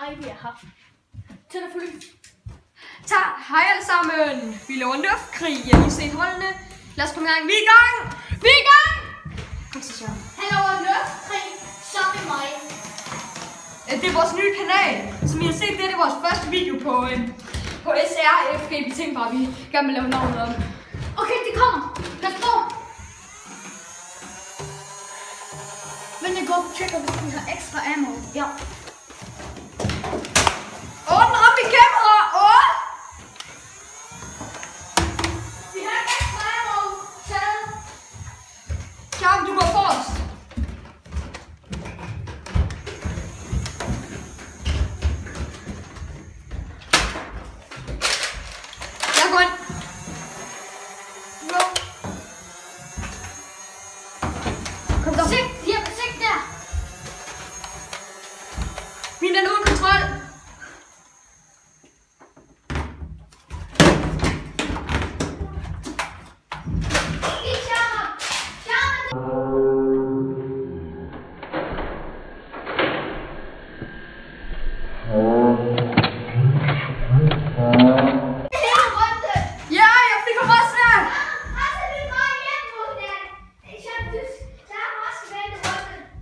Ej, vi er her. Tænd for lyd. Hej alle sammen. Vi laver luftkrig. Jeg har lige set holdene. Lad os komme i gang. Vi er i gang. Vi er i gang. Kom så, Søren. Han laver luftkrig sammen med mig. Det er vores nye kanal. Som I har set, det er vores første video på SRFG. Vi tænkte bare, at vi gerne vil lave navnet om. Okay, det kommer. Pas på. Men jeg går og tjekker, hvis vi har ekstra ammo. Ja. Den ramte i kamera. Vi har ekstra ammo. Taget. Kjærm, du går forrest. Jeg går ind. Jo. Kom så. Sigt der. Min er uden kontrol.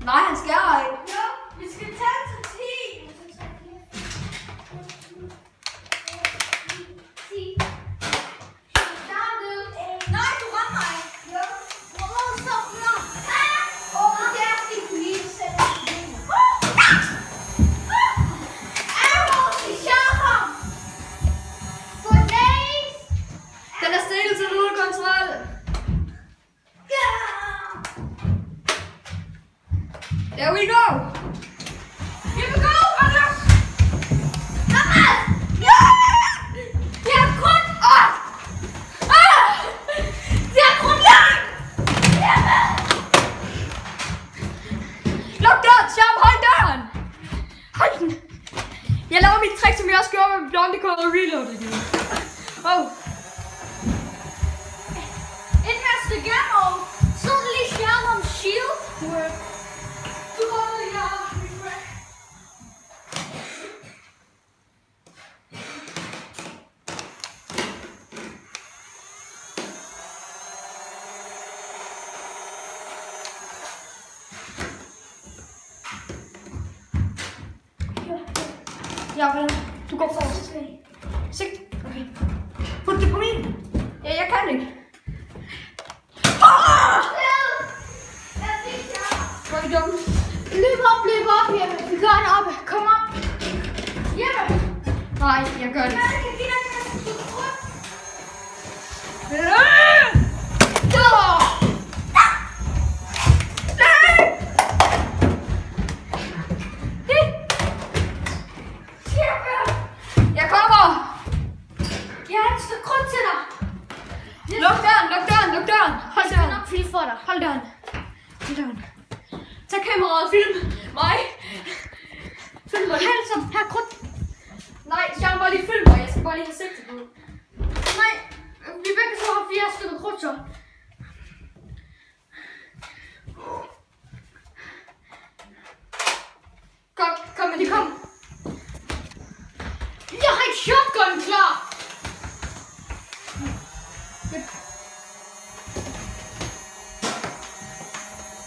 Nej, han skal ej. Jo, vi skal tage til 10. Nej, du rammer mig. Jo. Hvor stop nu? Det er fordi du lige sætter den. Vi kjører ham. Goddags. Den er stille til uden kontrol. There we go! Here we go, Anders! Anders! Ja! Det er kun... Det er kun langt! Luk døren, Sharp! Hold døren! Hold den! Jeg laver mit trick, som jeg også gjorde med Blondie og reloadet igen. Et næste gammo, så er det lige stjerne om shield work. Du holder her, refresh. Ja, vel. Du går forrest. Sigt. Okay. Put det på min. Ja, jeg kan ikke. Hvor er vi dumme? Løb op, Jeppe. Vi gør det oppe. Kom op. Jeppe. Nej, jeg gør det. Jeg kan give dig en masse krudt. Jeg kommer! Jeg har et stykke krudt til dig. Luk døren! Hold Jeg skal døren! nok fylde for dig. Hold døren! Tag kameraet og film mig! Film mig! Halsom, her krudt. Nej, jeg bare lige film mig. Jeg skal bare lige have sigtet på. Nej, vi begge to har 4 stykker krudt, så. Kom med det, kom! Jeg har et shotgun klar.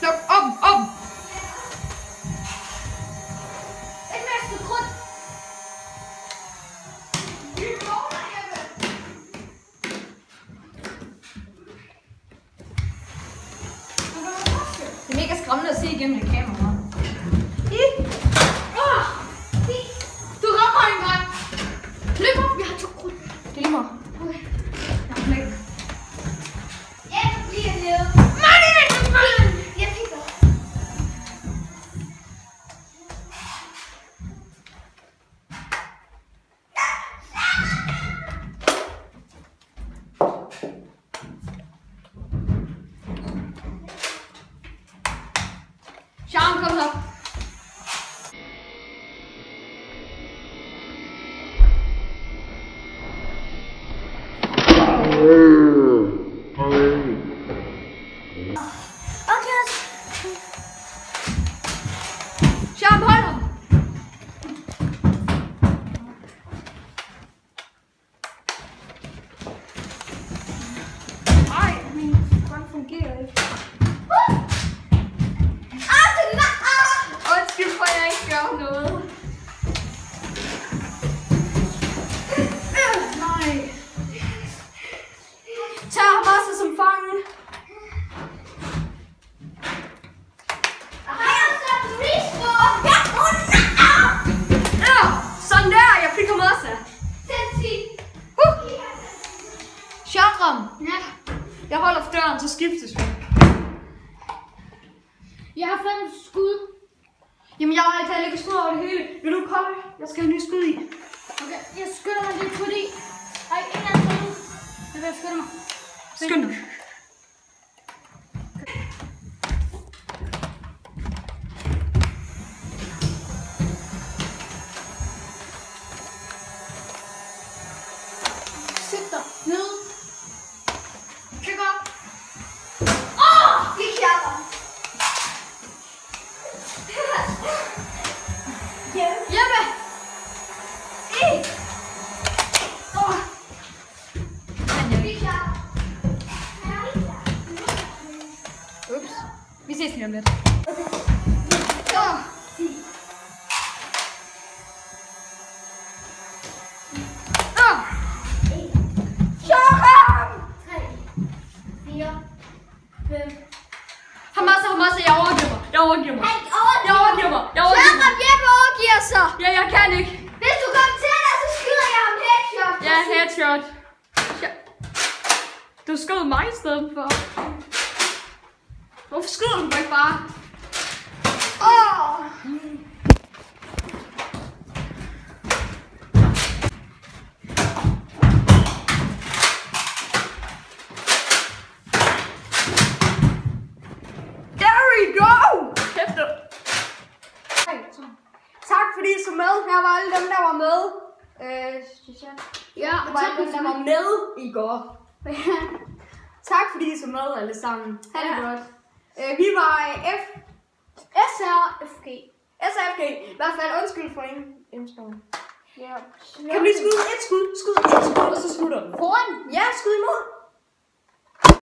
Luk op! Et masse krudt. Vi vågner, Jeppe. Det er mega skræmmende at se igennem det kamera. Du rammer en gang. Løb op, vi har 2 krudt. Det er lige mig. Okay. Jeg har blik. Jeppe bliver nede. Jeg kigger. Charm, kom så! fungerer ikke. Undskyld for, at jeg ikke gør noget. Nej. Tag ham også som fange. Sådan der, jeg fik ham også. Shotram. Ja. Jeg holder for døren, så skiftes vi. Jeg har 5 skud. Jamen, jeg har altid lægget skud over det hele. Vil du komme? Jeg skal have en ny skud i. Okay, jeg skynder mig lidt, fordi der er ikke en anden skud. Jeg vil skynde mig. Skynd dig. Sæt dig ned. Kig op. Det klapper. Jeppe! Ups. Vi ses lige om lidt. Jeg overgiver mig. Jeppe overgiver sig. Ja, jeg kan ikke. Hvis du kommer til dig, så skyder jeg ham headshot. Ja, headshot. Du skød mig i stedet for. Hvorfor skyder du mig ikke bare? There we go! Kæfter. Tak fordi I så med. Her var alle dem, der var med. Ja, Det var alle dem, der var med i går. Tak fordi I så med alle sammen. Ha' det godt. Vi var SRFG. SRFG. I hvert fald undskyld for indskoven. Ja. Kan vi lige skyde et skud, og så slutter den? Foran? Ja, skud imod.